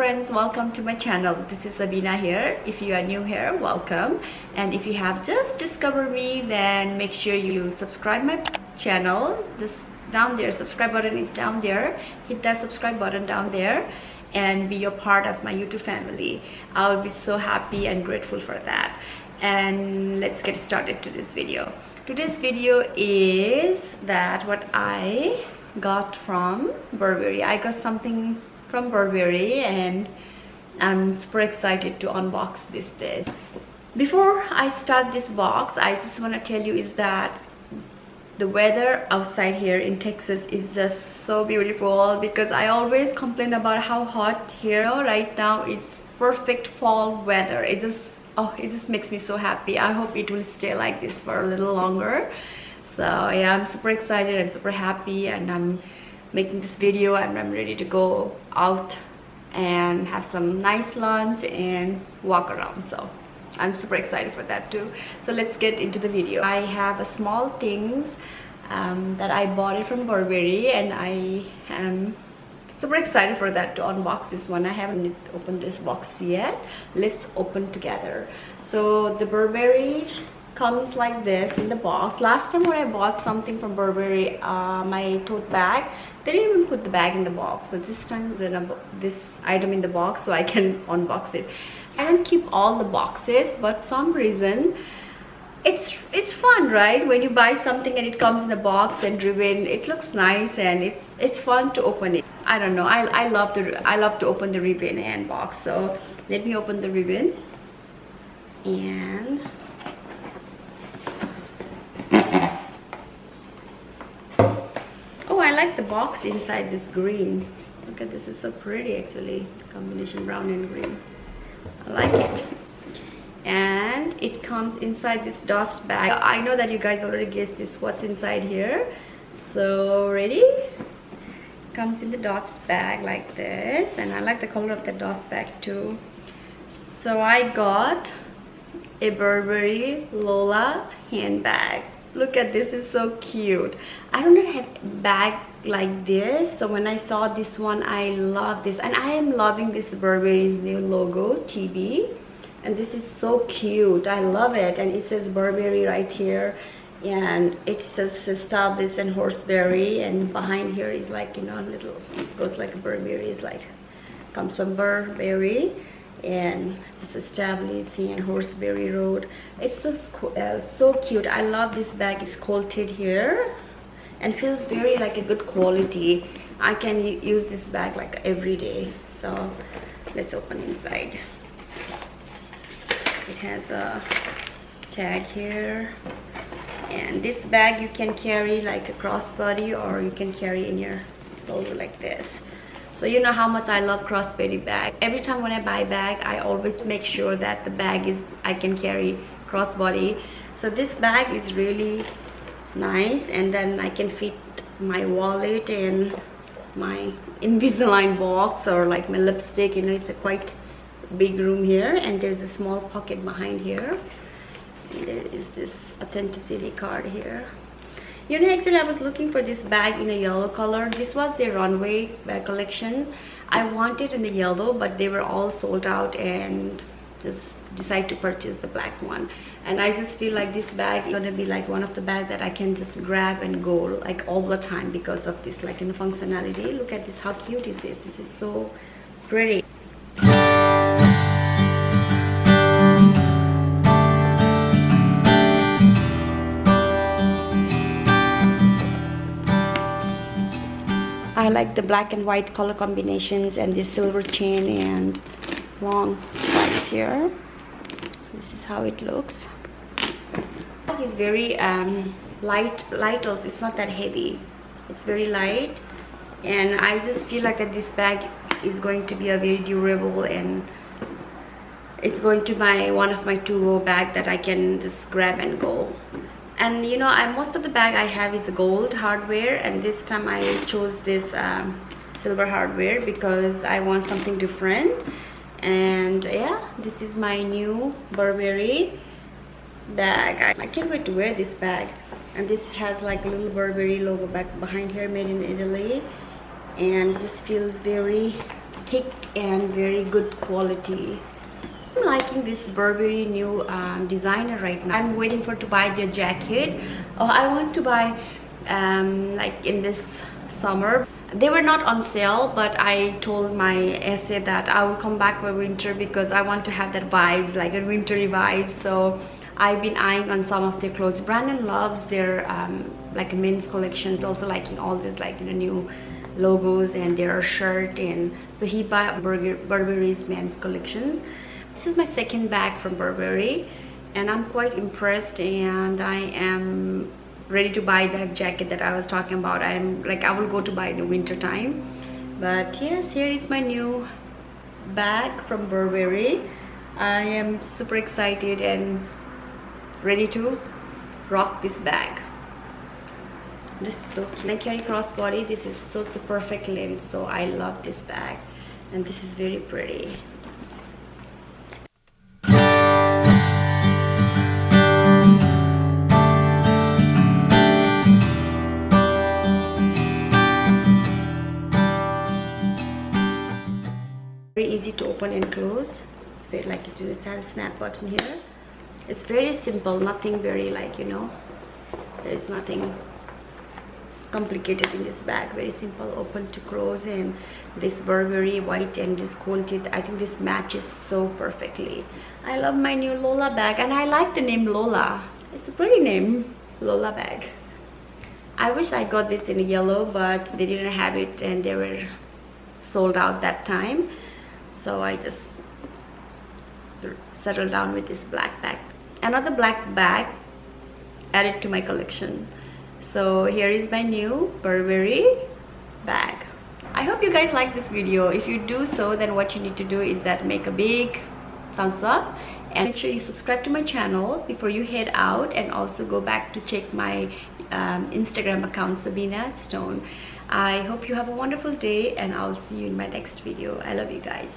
friends, welcome to my channel. This is Sabina here. If you are new here, welcome, and if you have just discovered me, then make sure you subscribe my channel. Just down there, subscribe button is down there. Hit that subscribe button down there and be a part of my YouTube family. I will be so happy and grateful for that. And let's get started to this video. Today's video is that what I got from Burberry. I got something from Burberry and I'm super excited to unbox this day. Before I start this box, I just want to tell you is that the weather outside here in Texas is just so beautiful, because I always complain about how hot here. Right now it's perfect fall weather. It just makes me so happy. I hope it will stay like this for a little longer. So yeah, I'm super excited and super happy, and I'm making this video and I'm ready to go out and have some nice lunch and walk around. So I'm super excited for that too. So let's get into the video. I have a small things that I bought it from Burberry, and I am super excited for that, to unbox this one. I haven't opened this box yet. Let's open together. So the Burberry comes like this in the box. Last time when I bought something from Burberry, my tote bag, they didn't even put the bag in the box. So this time there's this item in the box, so I can unbox it. I don't keep all the boxes, but some reason it's fun, right? When you buy something and it comes in a box and ribbon, it looks nice and it's fun to open it. I don't know, I love to open the ribbon and box. So let me open the ribbon. And oh, I like the box inside this green. Look at this, is so pretty actually. The combination brown and green. I like it. And it comes inside this dust bag. I know that you guys already guessed this, what's inside here. So ready? Comes in the dust bag like this, and I like the color of the dust bag too. So I got a Burberry Lola handbag. Look at this, is so cute. I don't have a bag like this, so when I saw this one, I love this, and I am loving this Burberry's new logo TB, and this is so cute. I love it, and it says Burberry right here, and it says established and horseberry, and behind here is like, you know, little, it goes like a Burberry, is like, comes from Burberry, and this established and horseberry road. It's just so cute. I love this bag. It's quilted here and feels very like a good quality. I can use this bag like every day. So let's open inside. It has a tag here, and this bag you can carry like a crossbody, or you can carry in your shoulder like this. So you know how much I love crossbody bag. Every time when I buy bag, I always make sure that the bag is, I can carry crossbody. So this bag is really nice, and then I can fit my wallet and my Invisalign box, or like my lipstick. You know, it's a quite big room here, and there's a small pocket behind here. And there is this authenticity card here. You know, actually I was looking for this bag in a yellow color. This was their runway bag collection. I wanted in the yellow, but they were all sold out, and just decided to purchase the black one. And I just feel like this bag is gonna be like one of the bags that I can just grab and go like all the time because of this, like, in functionality. Look at this, how cute is this? This is so pretty. I like the black and white color combinations, and the silver chain and long stripes here. This is how it looks. It is very light also. It's not that heavy. It's very light, and I just feel like that this bag is going to be a very durable, and it's going to be one of my to-go bag that I can just grab and go. And you know, most of the bag I have is gold hardware, and this time I chose this silver hardware because I want something different. And yeah, this is my new Burberry bag. I can't wait to wear this bag. And this has like a little Burberry logo back behind here, made in Italy, and this feels very thick and very good quality. I'm liking this Burberry new designer right now. I'm waiting for to buy the jacket. Oh, I want to buy like in this summer. They were not on sale, but I told my essay that I will come back for winter because I want to have that vibes, like a wintry vibe. So I've been eyeing on some of their clothes. Brandon loves their like men's collections, also liking all this like new logos and their shirt, and so he bought Burberry's men's collections. This is my second bag from Burberry and I'm quite impressed, and I am ready to buy that jacket that I was talking about. I will go to buy in the winter time. But yes, here is my new bag from Burberry. I am super excited and ready to rock this bag. This is so cute. I carry crossbody. This is such a perfect length, so I love this bag, and this is very pretty. Very easy to open and close. It's very like it has a snap button here. It's very simple, nothing very like, you know, there is nothing complicated in this bag. Very simple, open to close, and this Burberry white and this quilted, I think this matches so perfectly. I love my new Lola bag, and I like the name Lola. It's a pretty name, Lola bag. I wish I got this in yellow, but they didn't have it and they were sold out that time, so I just settled down with this black bag. Another black bag added to my collection. So here is my new Burberry bag. I hope you guys like this video. If you do so, then what you need to do is that make a big thumbs up and make sure you subscribe to my channel before you head out, and also go back to check my Instagram account, Sabina Stone. I hope you have a wonderful day, and I'll see you in my next video. I love you guys.